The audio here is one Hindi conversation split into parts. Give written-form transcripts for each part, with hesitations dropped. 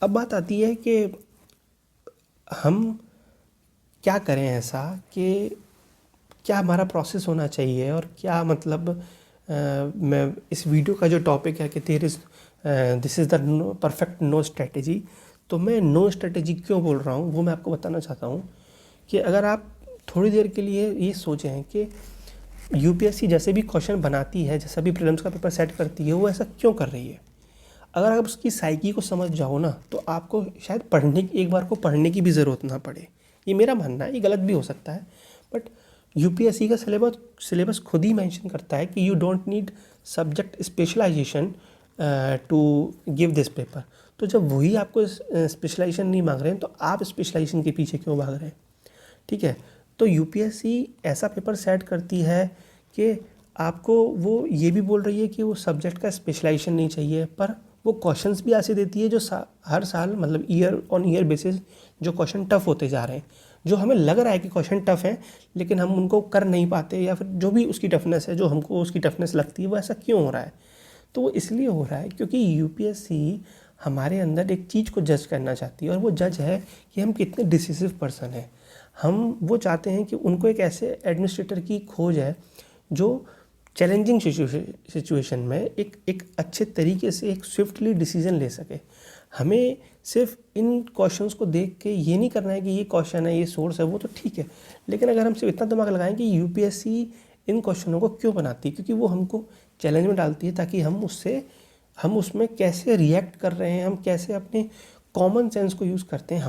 अब बात आती है कि हम क्या करें ऐसा कि क्या हमारा प्रोसेस होना चाहिए और क्या मतलब मैं इस वीडियो का जो टॉपिक है कि this is the perfect no strategy. तो मैं नो स्ट्रेटेजी क्यों बोल रहा हूँ वो मैं आपको बताना चाहता हूँ कि अगर आप थोड़ी देर के लिए ये सोचें कि यूपीएससी जैसे भी क्वेश्चन बनाती है, जैसा भी प्रीलिम्स का पेपर सेट करती है, वो ऐसा क्यों कर रही है। अगर आप उसकी साइकी को समझ जाओ ना तो आपको शायद एक बार को पढ़ने की भी ज़रूरत ना पड़े। ये मेरा मानना है, ये गलत भी हो सकता है, बट यूपीएससी का सिलेबस खुद ही मेंशन करता है कि you don't need subject specialisation to give this paper. तो जब वही आपको स्पेशलाइजेशन नहीं मांग रहे हैं तो आप स्पेशलाइजेशन के पीछे क्यों भाग रहे हैं। ठीक है, तो यूपीएससी ऐसा पेपर सेट करती है कि आपको वो ये भी बोल रही है कि वो सब्जेक्ट का स्पेशलाइजेशन नहीं चाहिए, पर वो क्वेश्चंस भी ऐसे देती है जो हर साल मतलब ईयर ऑन ईयर बेसिस जो क्वेश्चन टफ होते जा रहे हैं, जो हमें लग रहा है कि क्वेश्चन टफ हैं लेकिन हम उनको कर नहीं पाते, या फिर जो भी उसकी टफनेस है, जो हमको उसकी टफनेस लगती है, वो ऐसा क्यों हो रहा है। तो वो इसलिए हो रहा है क्योंकि यूपीएससी हमारे अंदर एक चीज़ को जज करना चाहती है, और वो जज है कि हम कितने डिसिसिव पर्सन हैं। हम वो चाहते हैं कि उनको एक ऐसे एडमिनिस्ट्रेटर की खोज है जो चैलेंजिंग सिचुएशन में एक अच्छे तरीके से एक स्विफ्टली डिसीजन ले सके। हमें सिर्फ इन क्वेश्चंस को देख के ये नहीं करना है कि ये क्वेश्चन है, ये सोर्स है, वो तो ठीक है, लेकिन अगर हम सिर्फ इतना दिमाग लगाएं कि यूपीएससी इन क्वेश्चनों को क्यों बनाती है, क्योंकि वो हमको चैलेंज में डालती है ताकि हम उसमें कैसे रिएक्ट कर रहे हैं, हम कैसे अपने कॉमन सेंस को यूज़ करते हैं।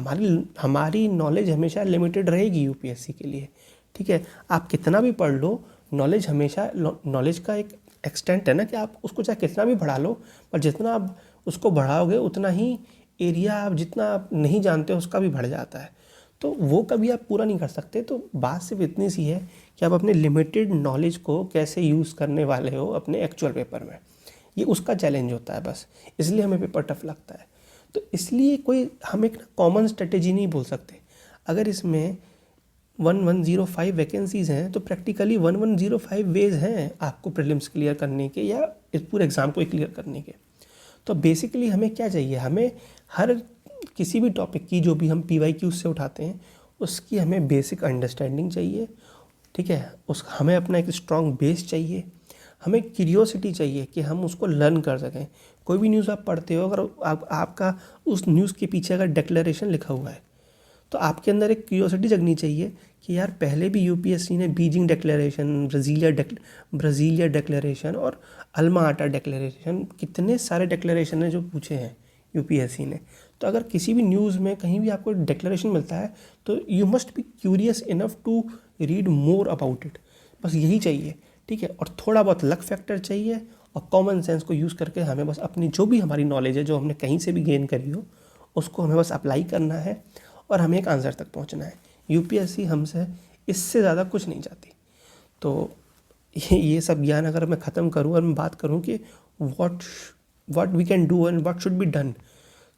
हमारी नॉलेज हमेशा लिमिटेड रहेगी यूपीएससी के लिए। ठीक है, आप कितना भी पढ़ लो, नॉलेज का एक एक्सटेंट है ना कि आप उसको चाहे कितना भी बढ़ा लो, पर जितना आप उसको बढ़ाओगे उतना ही एरिया आप जितना आप नहीं जानते उसका भी बढ़ जाता है, तो वो कभी आप पूरा नहीं कर सकते। तो बात सिर्फ इतनी सी है कि आप अपने लिमिटेड नॉलेज को कैसे यूज़ करने वाले हो अपने एक्चुअल पेपर में, ये उसका चैलेंज होता है बस, इसलिए हमें पेपर टफ लगता है। तो इसलिए हम एक कॉमन स्ट्रेटेजी नहीं बोल सकते। अगर इसमें 1105 वैकेंसीज़ हैं तो प्रैक्टिकली 1105 वेज हैं आपको प्रीलिम्स क्लियर करने के या इस पूरे एग्ज़ाम को क्लियर करने के। तो बेसिकली हमें क्या चाहिए, हमें हर किसी भी टॉपिक की जो भी हम PYQ से उठाते हैं उसकी हमें बेसिक अंडरस्टैंडिंग चाहिए। ठीक है, हमें अपना एक स्ट्रॉन्ग बेस चाहिए, हमें क्यूरियोसिटी चाहिए कि हम उसको लर्न कर सकें। कोई भी न्यूज़ आप पढ़ते हो, अगर आपका उस न्यूज़ के पीछे अगर डिक्लेरेशन लिखा हुआ है तो आपके अंदर एक क्यूरियोसिटी जगनी चाहिए कि यार पहले भी यूपीएससी ने बीजिंग डिक्लेरेशन, ब्राज़ीलिया डिक्लेरेशन और अल्मा आटा डिक्लेरेशन, कितने सारे डिक्लेरेशन हैं जो पूछे हैं यूपीएससी ने। तो अगर किसी भी न्यूज़ में कहीं भी आपको डिक्लेरेशन मिलता है तो you must be curious enough to read more about it, बस यही चाहिए। ठीक है, और थोड़ा बहुत लक फैक्टर चाहिए और कॉमन सेंस को यूज़ करके हमें बस अपनी जो भी हमारी नॉलेज है जो हमने कहीं से भी गेन करी हो उसको हमें बस अप्लाई करना है और हमें एक आंसर तक पहुंचना है। यूपीएससी हमसे इससे ज़्यादा कुछ नहीं चाहती। तो ये सब ज्ञान अगर मैं ख़त्म करूँ और मैं बात करूँ कि what we can do and what should be done,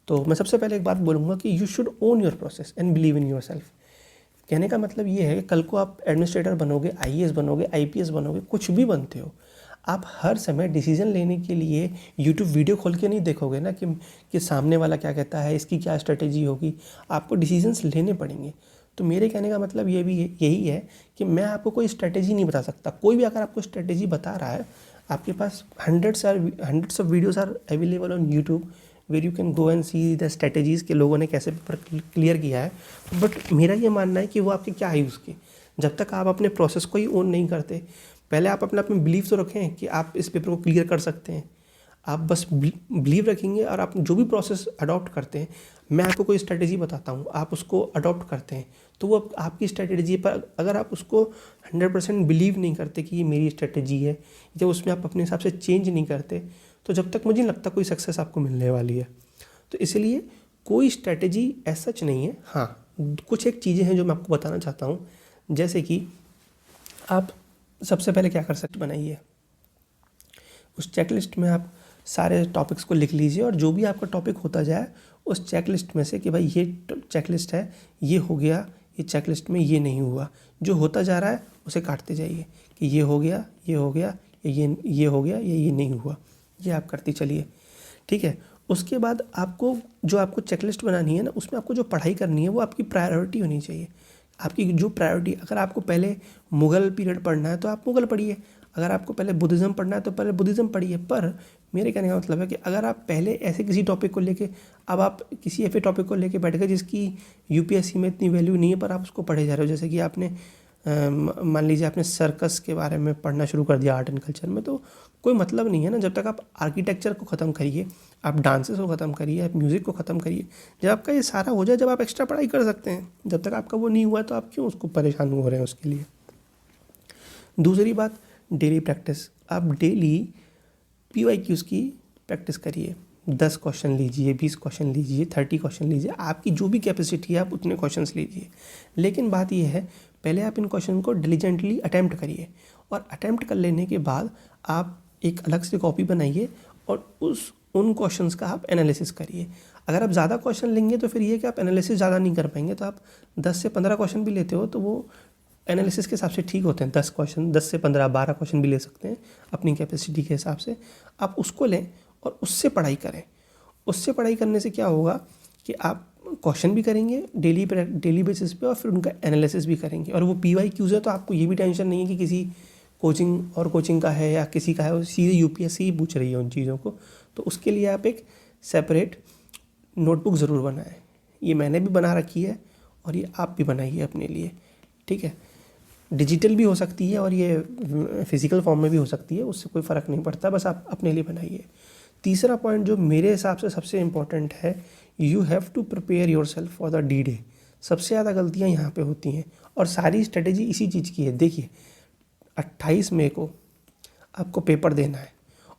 तो मैं सबसे पहले एक बात बोलूँगा कि you should own your process and believe in yourself. कहने का मतलब ये है कि कल को आप एडमिनिस्ट्रेटर बनोगे, आईएएस बनोगे, आईपीएस बनोगे, कुछ भी बनते हो, आप हर समय डिसीजन लेने के लिए यूट्यूब वीडियो खोल के नहीं देखोगे ना कि सामने वाला क्या कहता है, इसकी क्या स्ट्रेटेजी होगी। आपको डिसीजंस लेने पड़ेंगे। तो मेरे कहने का मतलब यही है कि मैं आपको कोई स्ट्रेटेजी नहीं बता सकता। कोई भी अगर आपको स्ट्रेटेजी बता रहा है, आपके पास hundreds of videos are available on YouTube where you can go and see the strategies के लोगों ने कैसे पेपर क्लियर किया है। बट मेरा ये मानना है कि वो आपके क्या है उसके, जब तक आप अपने प्रोसेस को ही ओन नहीं करते। पहले आप अपने आप में बिलीव तो रखें कि आप इस पेपर को क्लियर कर सकते हैं। आप बस बिलीव रखेंगे और आप जो भी प्रोसेस अडॉप्ट करते हैं, मैं आपको कोई स्ट्रेटेजी बताता हूँ, आप उसको अडॉप्ट करते हैं, तो वो आपकी स्ट्रेटेजी पर अगर आप उसको 100% बिलीव नहीं करते कि ये मेरी स्ट्रेटेजी है, जब उसमें आप अपने हिसाब से चेंज नहीं करते, तो जब तक मुझे नहीं लगता कोई सक्सेस आपको मिलने वाली है। तो इसलिए कोई स्ट्रेटेजी ऐसा सच नहीं है। हाँ, कुछ एक चीज़ें हैं जो मैं आपको बताना चाहता हूँ, जैसे कि आप सबसे पहले क्या कर सकते, बनाइए उस चेकलिस्ट में आप सारे टॉपिक्स को लिख लीजिए, और जो भी आपका टॉपिक होता जाए उस चेकलिस्ट में से कि भाई ये चेकलिस्ट है, ये हो गया, ये चेकलिस्ट में ये नहीं हुआ, जो होता जा रहा है उसे काटते जाइए कि ये हो गया, ये हो गया, ये हो गया, ये नहीं हुआ, ये आप करते चलिए। ठीक है, उसके बाद आपको जो आपको चेकलिस्ट बनानी है ना, उसमें आपको जो पढ़ाई करनी है वो आपकी प्रायोरिटी होनी चाहिए। आपकी जो प्रायोरिटी, अगर आपको पहले मुग़ल पीरियड पढ़ना है तो आप मुग़ल पढ़िए, अगर आपको पहले बुद्धिज़्म पढ़ना है तो पहले बुद्धिज़्म पढ़िए। पर मेरे कहने का मतलब है कि अगर आप पहले ऐसे किसी टॉपिक को लेके, अब आप किसी ऐसे टॉपिक को लेके बैठ गए जिसकी यूपीएससी में इतनी वैल्यू नहीं है, पर आप उसको पढ़े जा रहे हो, जैसे कि आपने मान लीजिए आपने सर्कस के बारे में पढ़ना शुरू कर दिया आर्ट एंड कल्चर में, तो कोई मतलब नहीं है ना। जब तक आप आर्किटेक्चर को ख़त्म करिए, आप डांसेस को ख़त्म करिए, आप म्यूज़िक को ख़त्म करिए, जब आपका ये सारा हो जाए, जब आप एक्स्ट्रा पढ़ाई कर सकते हैं, जब तक आपका वो नहीं हुआ तो आप क्यों उसको परेशान हो रहे हैं उसके लिए। दूसरी बात, डेली प्रैक्टिस। आप डेली PYQs की प्रैक्टिस करिए। 10 क्वेश्चन लीजिए, 20 क्वेश्चन लीजिए, 30 क्वेश्चन लीजिए, आपकी जो भी कैपेसिटी है आप उतने क्वेश्चंस लीजिए। लेकिन बात यह है, पहले आप इन क्वेश्चन को डिलीजेंटली अटैम्प्ट करिए, और अटैम्प्ट कर लेने के बाद आप एक अलग से कॉपी बनाइए और उन क्वेश्चंस का आप एनालिसिस करिए। अगर आप ज़्यादा क्वेश्चन लेंगे तो फिर ये कि आप एनालिसिस ज़्यादा नहीं कर पाएंगे, तो आप 10 से 15 क्वेश्चन भी लेते हो तो वो एनालिसिस के हिसाब से ठीक होते हैं। 10 क्वेश्चन, 10 से 15, 12 क्वेश्चन भी ले सकते हैं अपनी कैपेसिटी के हिसाब से। आप उसको लें और उससे पढ़ाई करें। उससे पढ़ाई करने से क्या होगा कि आप क्वेश्चन भी करेंगे डेली बेसिस पे, और फिर उनका एनालिसिस भी करेंगे। और वो PYQs है तो आपको ये भी टेंशन नहीं है कि किसी कोचिंग का है या किसी का है, वो सीधे यूपीएससी ही पूछ रही है उन चीज़ों को। तो उसके लिए आप एक सेपरेट नोटबुक ज़रूर बनाएं। ये मैंने भी बना रखी है और ये आप भी बनाइए अपने लिए, ठीक है। डिजिटल भी हो सकती है और ये फिज़िकल फॉर्म में भी हो सकती है, उससे कोई फ़र्क नहीं पड़ता, बस आप अपने लिए बनाइए। तीसरा पॉइंट जो मेरे हिसाब से सबसे इम्पॉर्टेंट है, you have to prepare yourself for the D-Day। सबसे ज़्यादा गलतियाँ यहाँ पे होती हैं और सारी स्ट्रेटेजी इसी चीज़ की है। देखिए, 28 मई को आपको पेपर देना है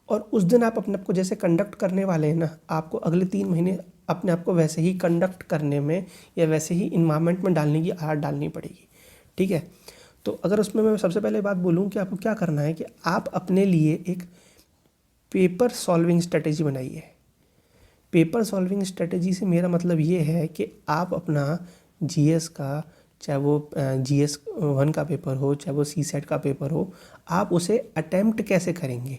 और उस दिन आप अपने आप को जैसे कंडक्ट करने वाले हैं ना, आपको अगले 3 महीने अपने आप को वैसे ही कंडक्ट करने में या वैसे ही इन्वायरमेंट में डालने की आदत डालनी पड़ेगी, ठीक है। तो अगर उसमें मैं सबसे पहले बात बोलूँ कि आपको क्या करना है कि आप अपने लिए एक पेपर सॉल्विंग स्ट्रेटेजी बनाइए। पेपर सॉल्विंग स्ट्रेटेजी से मेरा मतलब ये है कि आप अपना GS का, चाहे वो GS 1 का पेपर हो, चाहे वो CSET का पेपर हो, आप उसे अटैम्प्ट कैसे करेंगे,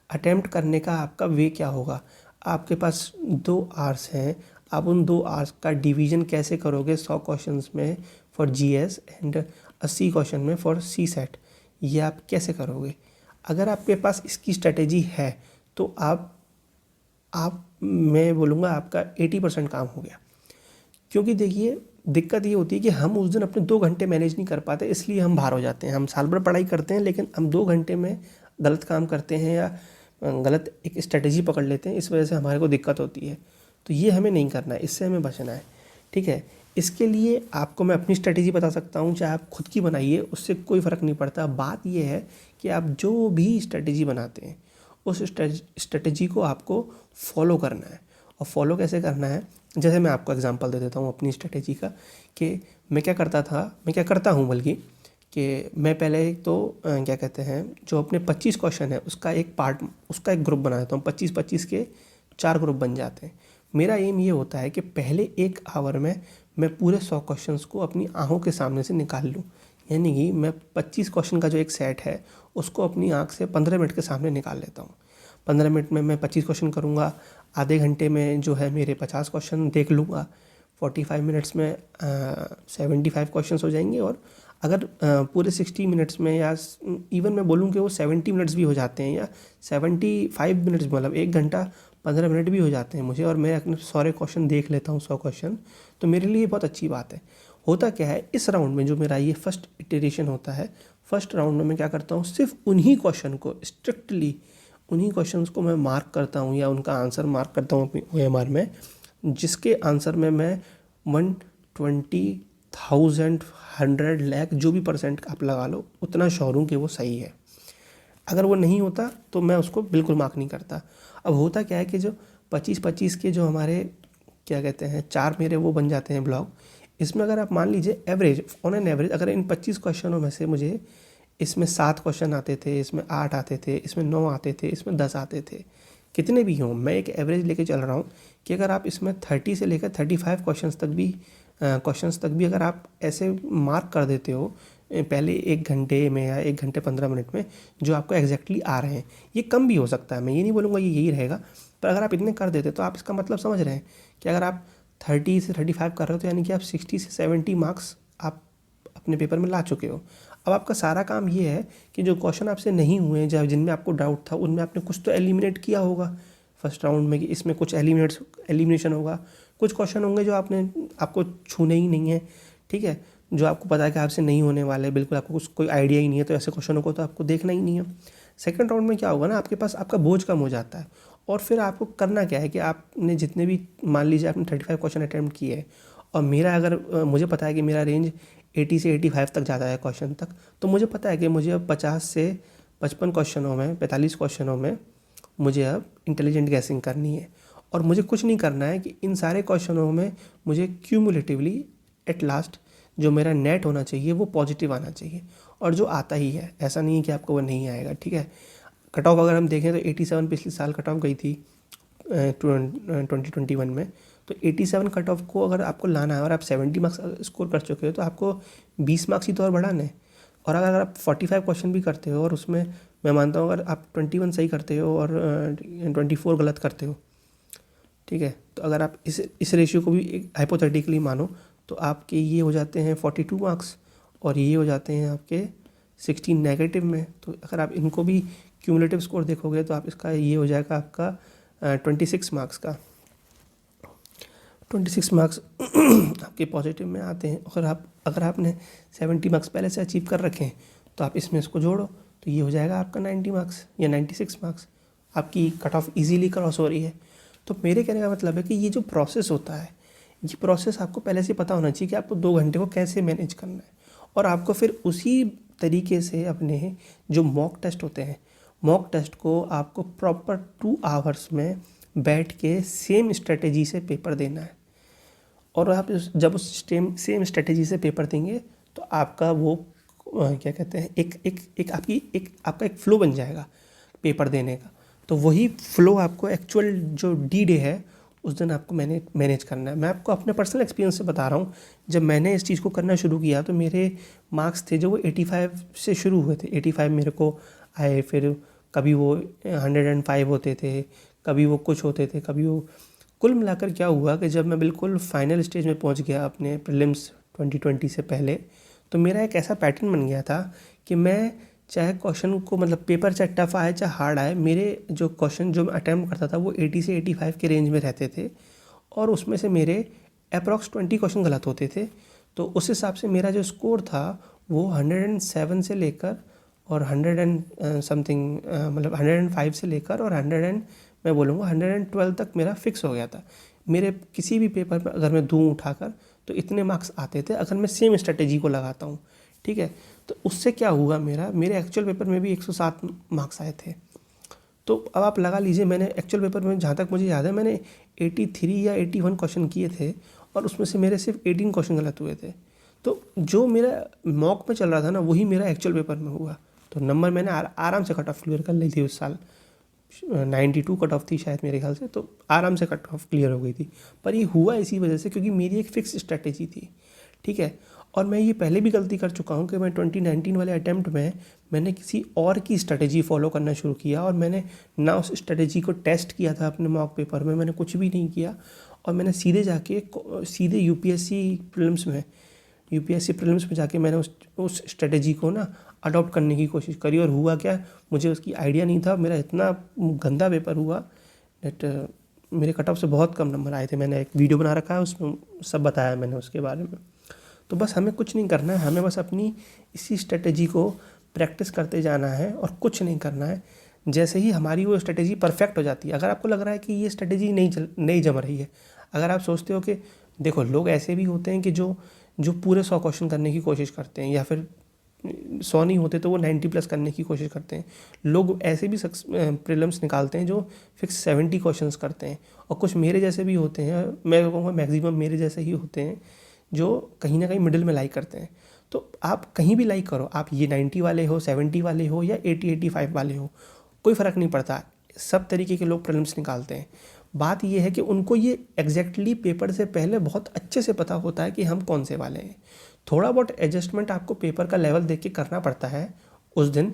अटैम्प्ट करने का आपका वे क्या होगा। आपके पास 2 आवर्स हैं, आप उन 2 आवर्स का डिवीज़न कैसे करोगे 100 क्वेश्चंस में फॉर GS एंड 80 क्वेश्चन में फॉर CSET, ये आप कैसे करोगे। अगर आपके पास इसकी स्ट्रेटेजी है तो आप मैं बोलूँगा आपका 80% काम हो गया। क्योंकि देखिए, दिक्कत ये होती है कि हम उस दिन अपने 2 घंटे मैनेज नहीं कर पाते, इसलिए हम बाहर हो जाते हैं। हम साल भर पढ़ाई करते हैं लेकिन हम 2 घंटे में गलत काम करते हैं या गलत एक स्ट्रेटेजी पकड़ लेते हैं, इस वजह से हमारे को दिक्कत होती है। तो ये हमें नहीं करना है, इससे हमें बचना है, ठीक है। इसके लिए आपको मैं अपनी स्ट्रेटेजी बता सकता हूँ, चाहे आप खुद की बनाइए, उससे कोई फ़र्क नहीं पड़ता। बात ये है कि आप जो भी स्ट्रेटेजी बनाते हैं उस स्ट्रेटेजी को आपको फॉलो करना है। और फॉलो कैसे करना है, जैसे मैं आपको एग्जांपल दे देता हूँ अपनी स्ट्रेटेजी का, कि मैं क्या करता हूँ बल्कि कि मैं पहले तो क्या कहते हैं, जो अपने 25 क्वेश्चन है उसका एक ग्रुप बना देता हूँ। 25-25 के 4 ग्रुप बन जाते हैं। मेरा एम ये होता है कि पहले 1 आवर में मैं पूरे 100 क्वेश्चंस को अपनी आँखों के सामने से निकाल लूँ। यानी कि मैं 25 क्वेश्चन का जो एक सेट है उसको अपनी आँख से 15 मिनट के सामने निकाल लेता हूँ। 15 मिनट में मैं 25 क्वेश्चन करूँगा, आधे घंटे में जो है मेरे 50 क्वेश्चन देख लूँगा, 45 मिनट्स में 75 क्वेश्चन हो जाएंगे। और अगर पूरे 60 मिनट्स में, या इवन मैं बोलूँ कि वो 70 मिनट्स भी हो जाते हैं, या 75 मिनट्स, मतलब 1 घंटा 15 मिनट भी हो जाते हैं मुझे, और मैं अपने सारे क्वेश्चन देख लेता हूँ 100 क्वेश्चन, तो मेरे लिए बहुत अच्छी बात है। होता क्या है, इस राउंड में जो मेरा ये फर्स्ट इटरेशन होता है, फर्स्ट राउंड में मैं क्या करता हूँ, सिर्फ उन्हीं क्वेश्चन को, स्ट्रिक्टली उन्हीं क्वेश्चंस को मैं मार्क करता हूँ या उनका आंसर मार्क करता हूँ अपनी OMR में, जिसके आंसर में मैं 120,000, 100 लाख जो भी % आप लगा लो, उतना श्योर हूँ कि वो सही है। अगर वो नहीं होता तो मैं उसको बिल्कुल मार्क नहीं करता। अब होता क्या है कि जो 25-25 के जो हमारे क्या कहते हैं 4 मेरे वो बन जाते हैं ब्लॉक, इसमें अगर आप मान लीजिए ऑन एन एवरेज अगर इन 25 क्वेश्चनों में से मुझे इसमें 7 क्वेश्चन आते थे, इसमें 8 आते थे, इसमें 9 आते थे, इसमें 10 आते थे, कितने भी हों, मैं एक एवरेज लेके चल रहा हूँ कि अगर आप इसमें 30 से लेकर 35 क्वेश्चंस तक भी अगर आप ऐसे मार्क कर देते हो पहले 1 घंटे में या 1 घंटे 15 मिनट में, जो आपको एग्जैक्टली आ रहे हैं, ये कम भी हो सकता है, मैं ये नहीं बोलूँगा ये यही रहेगा, पर अगर आप इतने कर देते तो आप इसका मतलब समझ रहे हैं कि अगर आप 30 से 35 कर रहे हो तो यानी कि आप 60 से 70 मार्क्स आप अपने पेपर में ला चुके हो। अब आपका सारा काम ये है कि जो क्वेश्चन आपसे नहीं हुए हैं, जब जिनमें आपको डाउट था, उनमें आपने कुछ तो एलिमिनेट किया होगा फर्स्ट राउंड में कि इसमें कुछ एलिमिनेशन होगा, कुछ क्वेश्चन होंगे जो आपको छूने ही नहीं है, ठीक है, जो आपको पता है कि आपसे नहीं होने वाले, बिल्कुल आपको कोई आइडिया ही नहीं है, तो ऐसे क्वेश्चनों को तो आपको देखना ही नहीं है। सेकंड राउंड में क्या होगा ना, आपके पास आपका बोझ कम हो जाता है, और फिर आपको करना क्या है कि आपने जितने भी, मान लीजिए आपने 35 क्वेश्चन अटैम्प्ट किए हैं, और मेरा अगर मुझे पता है कि मेरा रेंज 80 से 85 तक जाता है क्वेश्चन तक, तो मुझे पता है कि मुझे अब 50 से 55 क्वेश्चनों में, 45 क्वेश्चनों में मुझे अब इंटेलिजेंट गैसिंग करनी है, और मुझे कुछ नहीं करना है कि इन सारे क्वेश्चनों में मुझे क्यूमुलेटिवली एट लास्ट जो मेरा नेट होना चाहिए वो पॉजिटिव आना चाहिए, और जो आता ही है, ऐसा नहीं है कि आपको वो नहीं आएगा, ठीक है। कट ऑफ अगर हम देखें तो 87 पिछले साल कट ऑफ गई थी 2021 में, तो 87 कट ऑफ को अगर आपको लाना है और आप 70 मार्क्स स्कोर कर चुके हो तो आपको 20 मार्क्स ही तो और बढ़ाने हैं। और अगर आप 45 क्वेश्चन भी करते हो और उसमें मैं मानता हूँ अगर आप 21 सही करते हो और 24 गलत करते हो, ठीक है, तो अगर आप इस रेशियो को भी एक हाइपोथेटिकली मानो तो आपके ये हो जाते हैं 42 मार्क्स और ये हो जाते हैं आपके 16 नेगेटिव में। तो अगर आप इनको भी क्यूमुलेटिव स्कोर देखोगे तो आप इसका ये हो जाएगा आपका 26 मार्क्स का, 26 मार्क्स आपके पॉजिटिव में आते हैं। अगर आपने 70 मार्क्स पहले से अचीव कर रखे हैं तो आप इसमें इसको जोड़ो तो ये हो जाएगा आपका 90 मार्क्स या 96 मार्क्स, आपकी कट ऑफ ईजीली क्रॉस हो रही है। तो मेरे कहने का मतलब है कि ये जो प्रोसेस होता है, ये प्रोसेस आपको पहले से पता होना चाहिए कि आपको 2 घंटे को कैसे मैनेज करना है, और आपको फिर उसी तरीके से अपने जो मॉक टेस्ट होते हैं, मॉक टेस्ट को आपको प्रॉपर 2 आवर्स में बैठ के सेम स्ट्रेटेजी से पेपर देना है। और आप जब उस सेम स्ट्रेटेजी से पेपर देंगे तो आपका वो क्या कहते हैं, आपका एक फ्लो बन जाएगा पेपर देने का। तो वही फ्लो आपको एक्चुअल जो डी डे है उस दिन आपको मैनेज करना है। मैं आपको अपने पर्सनल एक्सपीरियंस से बता रहा हूँ, जब मैंने इस चीज़ को करना शुरू किया तो मेरे मार्क्स थे जो वो 85 से शुरू हुए थे, 85 मेरे को आए, फिर कभी वो 105 होते थे, कभी वो कुछ होते थे, कभी वो, कुल मिलाकर क्या हुआ कि जब मैं बिल्कुल फाइनल स्टेज में पहुंच गया अपने प्रीलिम्स 2020 से पहले, तो मेरा एक ऐसा पैटर्न बन गया था कि मैं चाहे क्वेश्चन को, मतलब पेपर चाहे टफ आए चाहे हार्ड आए, मेरे जो क्वेश्चन जो मैं अटैम्प्ट करता था वो 80 से 85 के रेंज में रहते थे, और उसमें से मेरे अप्रॉक्स 20 क्वेश्चन गलत होते थे। तो उस हिसाब से मेरा जो स्कोर था वो 107 से लेकर और 100 एंड समथिंग, मतलब 105 से लेकर और मैं बोलूँगा 112 तक मेरा फिक्स हो गया था। मेरे किसी भी पेपर में अगर मैं दूँ उठाकर तो इतने मार्क्स आते थे अगर मैं सेम स्ट्रेटेजी को लगाता हूँ, ठीक है। तो उससे क्या हुआ, मेरे एक्चुअल पेपर में भी 107 मार्क्स आए थे। तो अब आप लगा लीजिए, मैंने एक्चुअल पेपर में, जहाँ तक मुझे याद है, मैंने 83 या 81 क्वेश्चन किए थे और उसमें से मेरे सिर्फ 18 क्वेश्चन गलत हुए थे। तो जो मेरा मॉक में चल रहा था ना वही मेरा एक्चुअल पेपर में हुआ। तो नंबर मैंने आराम से कट ऑफ क्लियर कर ली थी उस साल, 92 कट ऑफ थी शायद मेरे ख्याल से, तो आराम से कट ऑफ क्लियर हो गई थी। पर ये हुआ इसी वजह से क्योंकि मेरी एक फिक्स स्ट्रेटेजी थी, ठीक है। और मैं ये पहले भी गलती कर चुका हूँ कि मैं 2019 वाले अटैम्प्ट में मैंने किसी और की स्ट्रेटेजी फॉलो करना शुरू किया और मैंने ना उस स्ट्रेटेजी को टेस्ट किया था अपने मॉक पेपर में, मैंने कुछ भी नहीं किया, और मैंने सीधे यूपीएससी प्रीलिम्स में जाके मैंने उस स्ट्रेटेजी को ना अडॉप्ट करने की कोशिश करी। और हुआ क्या, मुझे उसकी आइडिया नहीं था, मेरा इतना गंदा पेपर हुआ दैट मेरे कट ऑफ से बहुत कम नंबर आए थे। मैंने एक वीडियो बना रखा है, उसमें सब बताया मैंने उसके बारे में। तो बस हमें कुछ नहीं करना है, हमें बस अपनी इसी स्ट्रेटेजी को प्रैक्टिस करते जाना है और कुछ नहीं करना है। जैसे ही हमारी वो स्ट्रेटेजी परफेक्ट हो जाती है, अगर आपको लग रहा है कि ये स्ट्रेटेजी नहीं जम रही है, अगर आप सोचते हो कि देखो लोग ऐसे भी होते हैं कि जो पूरे 100 क्वेश्चन करने की कोशिश करते हैं, या फिर 100 नहीं होते तो वो 90 प्लस करने की कोशिश करते हैं। लोग ऐसे भी प्रीलिम्स निकालते हैं जो फिक्स 70 क्वेश्चंस करते हैं, और कुछ मेरे जैसे भी होते हैं, मैं कहूँगा मैक्सिमम मेरे जैसे ही होते हैं, जो कहीं ना कहीं मिडिल में लाइक करते हैं। तो आप कहीं भी लाइक करो, आप ये 90 वाले हो, 70 वाले हो या 80-85 वाले हो, कोई फ़र्क नहीं पड़ता। सब तरीके के लोग प्रीलिम्स निकालते हैं। बात ये है कि उनको ये एग्जैक्टली पेपर से पहले बहुत अच्छे से पता होता है कि हम कौन से वाले हैं। थोड़ा बहुत एडजस्टमेंट आपको पेपर का लेवल देख के करना पड़ता है उस दिन।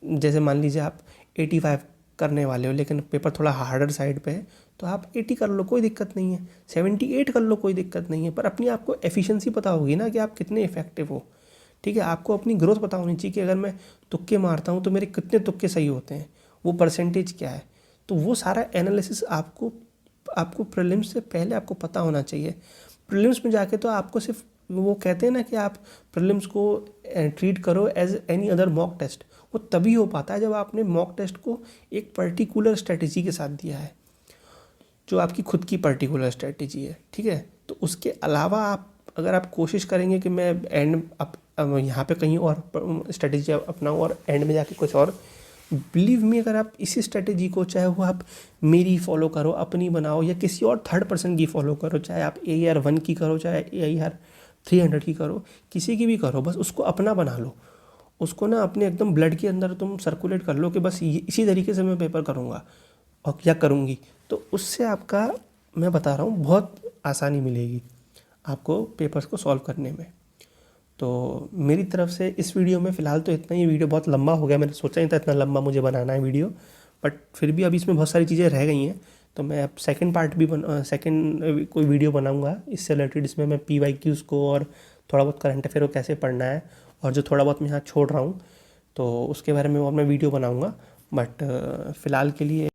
जैसे मान लीजिए आप 85 करने वाले हो लेकिन पेपर थोड़ा हार्डर साइड पे है, तो आप 80 कर लो, कोई दिक्कत नहीं है। 78 कर लो, कोई दिक्कत नहीं है। पर अपनी आपको एफिशिएंसी पता होगी ना कि आप कितने इफेक्टिव हो। ठीक है, आपको अपनी ग्रोथ पता होनी चाहिए कि अगर मैं तुक्के मारता हूँ तो मेरे कितने तुक्के सही होते हैं, वो परसेंटेज क्या है। तो वो सारा एनालिसिस आपको प्रीलिम्स से पहले आपको पता होना चाहिए। प्रीलिम्स में जाके तो आपको सिर्फ वो कहते हैं ना कि आप प्रीलिम्स को ट्रीट करो as any other mock test, वो तभी हो पाता है जब आपने मॉक टेस्ट को एक पर्टिकुलर स्ट्रेटेजी के साथ दिया है, जो आपकी खुद की पर्टिकुलर स्ट्रेटेजी है। ठीक है, तो उसके अलावा अगर आप कोशिश करेंगे कि मैं एंड अब यहाँ पे कहीं और स्ट्रेटेजी अपनाऊँ और एंड में जाके कुछ और, बिलीव मी, अगर आप इसी स्ट्रेटेजी को, चाहे वो आप मेरी फॉलो करो, अपनी बनाओ, या किसी और थर्ड पर्सन की फॉलो करो, चाहे आप AER 1 की करो, चाहे AER 300 की करो, किसी की भी करो, बस उसको अपना बना लो। उसको ना अपने एकदम ब्लड के अंदर तुम सर्कुलेट कर लो कि बस इसी तरीके से मैं पेपर करूँगा और क्या करूँगी। तो उससे आपका, मैं बता रहा हूँ, बहुत आसानी मिलेगी आपको पेपर्स को सॉल्व करने में। तो मेरी तरफ से इस वीडियो में फ़िलहाल तो इतना ही। वीडियो बहुत लंबा हो गया, मैंने सोचा नहीं था इतना लंबा मुझे बनाना है वीडियो, बट फिर भी अभी इसमें बहुत सारी चीज़ें रह गई हैं। तो मैं अब सेकंड पार्ट भी सेकंड कोई वीडियो बनाऊंगा इससे रिलेटेड, इसमें मैं PYQs को और थोड़ा बहुत करंट अफेयर को कैसे पढ़ना है, और जो थोड़ा बहुत मैं यहाँ छोड़ रहा हूँ तो उसके बारे में और मैं वीडियो बनाऊँगा। बट फ़िलहाल के लिए